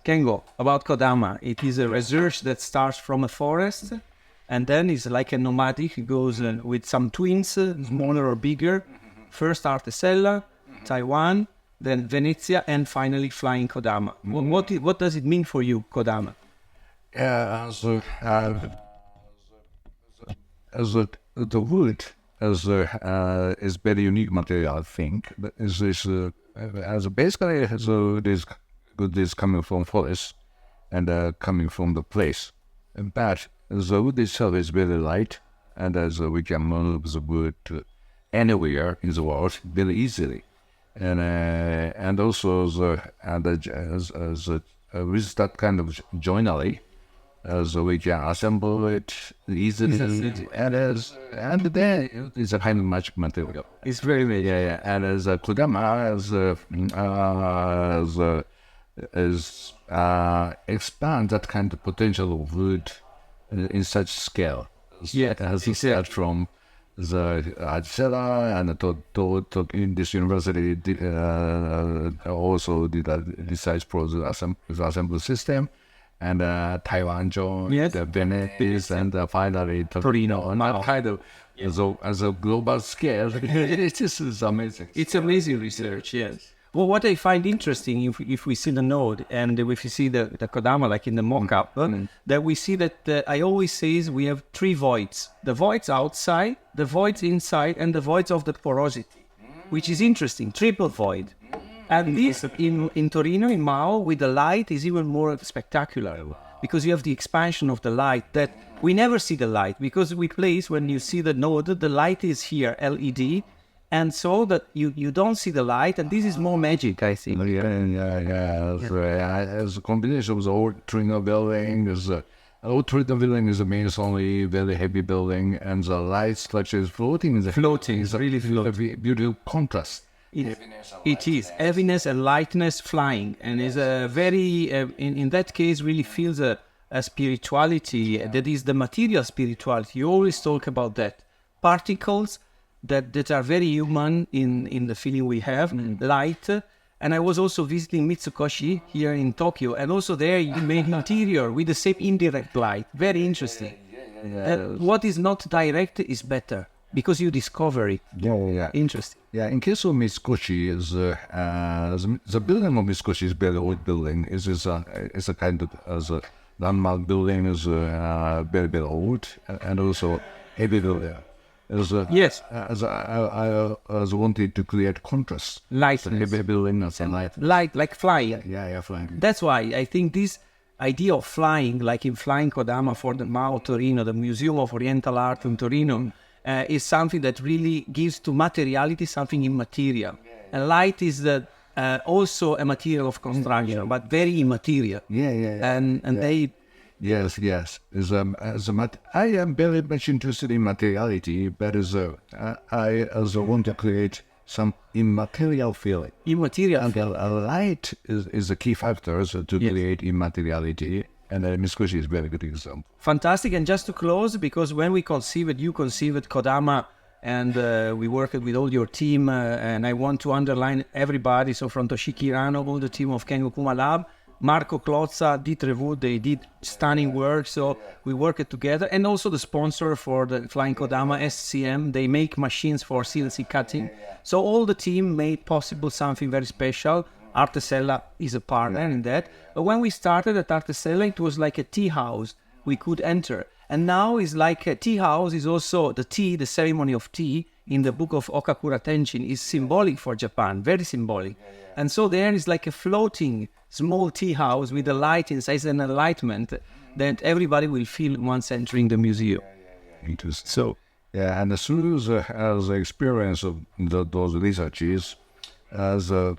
Kengo, about Kodama. It is a research that starts from a forest and then is like a nomadic. It goes with some twins, smaller or bigger. First Artesella, Taiwan, then Venezia, and finally flying Kodama. What does it mean for you, Kodama? Yeah, the wood is very unique material, I think. But basically, this wood is coming from forest and coming from the place. But the wood itself is very light, and we can move the wood to anywhere in the world very easily. And also with that kind of joinery, so we can assemble it easily, and then it's a kind of magic material. It's very magic. Yeah. And as Kodama expand that kind of potential of wood in such scale. Yeah, as you said, from the Arte and to in this university also decides for the assembly system. And Taiwan joined, yes. Venice, and finally Torino. Kind of, as a global scale, it is amazing. It's amazing research, yes. Well, what I find interesting, if we see the node and if you see the Kodama, like in the mock-up, that we see that I always say we have three voids. The voids outside, the voids inside, and the voids of the porosity, which is interesting, triple void. And this, in Torino, in Mao, with the light, is even more spectacular. Because you have the expansion of the light that we never see the light. Because we place, when you see the node, the light is here, LED. And so that you don't see the light. And this is more magic, I think. As a combination of the old Torino building, old Torino building is a mainly very heavy building. And the light structure is floating. It's really floating. A beautiful contrast. It is heaviness and lightness flying, and is a very in that case really feels a spirituality that is the material spirituality. You always talk about that particles that are very human in the feeling we have, light. And I was also visiting Mitsukoshi here in Tokyo, and also there you made interior with the same indirect light. Very interesting. What is not direct is better. Because you discover it. Yeah. Interesting. Yeah, in case of Mitsukoshi, the building of Mitsukoshi is very old building. It's a kind of a landmark building, is very, very old, and also heavy building. Yes. As I wanted to create contrast. Light. Heavy building and light. Light, like flying. Yeah, flying. That's why I think this idea of flying, like in Flying Kodama for the Mao Torino, the Museum of Oriental Art in Torino, is something that really gives to materiality something immaterial. And light is also a material of construction, but very immaterial. Yeah. And they... Yes. I am very much interested in materiality, but I also want to create some immaterial feeling. Immaterial. And light is a key factor to create immateriality. And Mitsukoshi is a very good example. Fantastic. And just to close, because when you conceived Kodama, and we worked with all your team, and I want to underline everybody. So from Toshiki Hirano, all the team of Kengo Kuma Lab, Marco Clozza, Dieter Wood, they did stunning work. So we worked together. And also the sponsor for the Flying Kodama, SCM, they make machines for CNC cutting. So all the team made possible something very special. Artesella is a partner in that. But when we started at Artesella, it was like a tea house we could enter. And now it's like a tea house is also the tea, the ceremony of tea in the book of Okakura Tenchin is symbolic for Japan, very symbolic. And so there is like a floating small tea house with a light inside, an enlightenment that everybody will feel once entering the museum. Interesting. So, yeah, and through the experience of those researches, so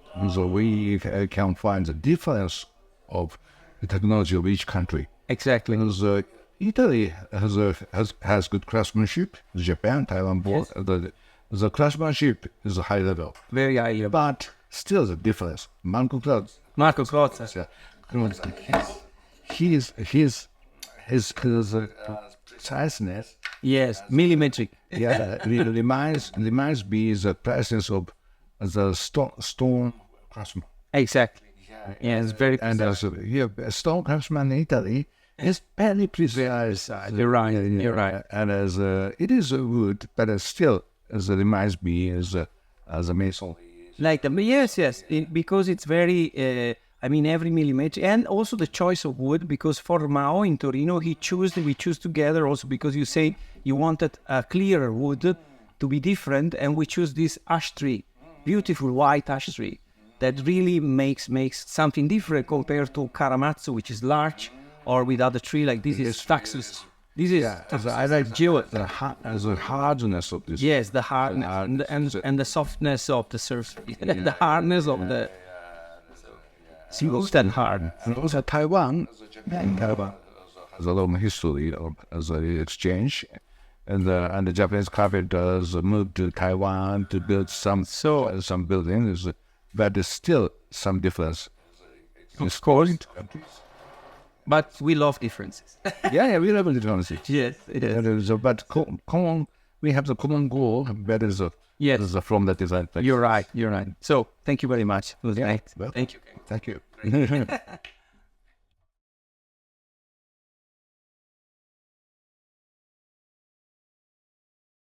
we can find the difference of the technology of each country. Exactly. Italy has good craftsmanship. Japan, Taiwan, both. Yes. The craftsmanship is a high level. Very high level. But still the difference. Marco Clozza. His preciseness. Yes, millimetric. Yeah, it reminds me the presence of the stone craftsman. Exactly. Yeah, it's very And here, a stone craftsman in Italy is very precise. You're right. You're right. And as it is a wood, but still, as it reminds me, as a mason. Like yes, because it's very. I mean, every millimeter, and also the choice of wood. Because for Mao in Torino, we choose together also because you say you wanted a clearer wood to be different, and we choose this ash tree, beautiful white ash tree, that really makes something different compared to Karamatsu, which is large, or with other tree like this is Taxus. This is I like the hardness of this. yes, the hardness and the softness of the surface, the hardness of the smooth and hard. And also Taiwan has a long history as an exchange, and the Japanese carpenters moved to Taiwan to build some buildings, but there's still some difference. Of course, but we love differences. yeah, we love the differences. Yes, it is. But common, we have the common goal. That is from the design. You're right. So thank you very much. It was great. Well, thank you. Thank you.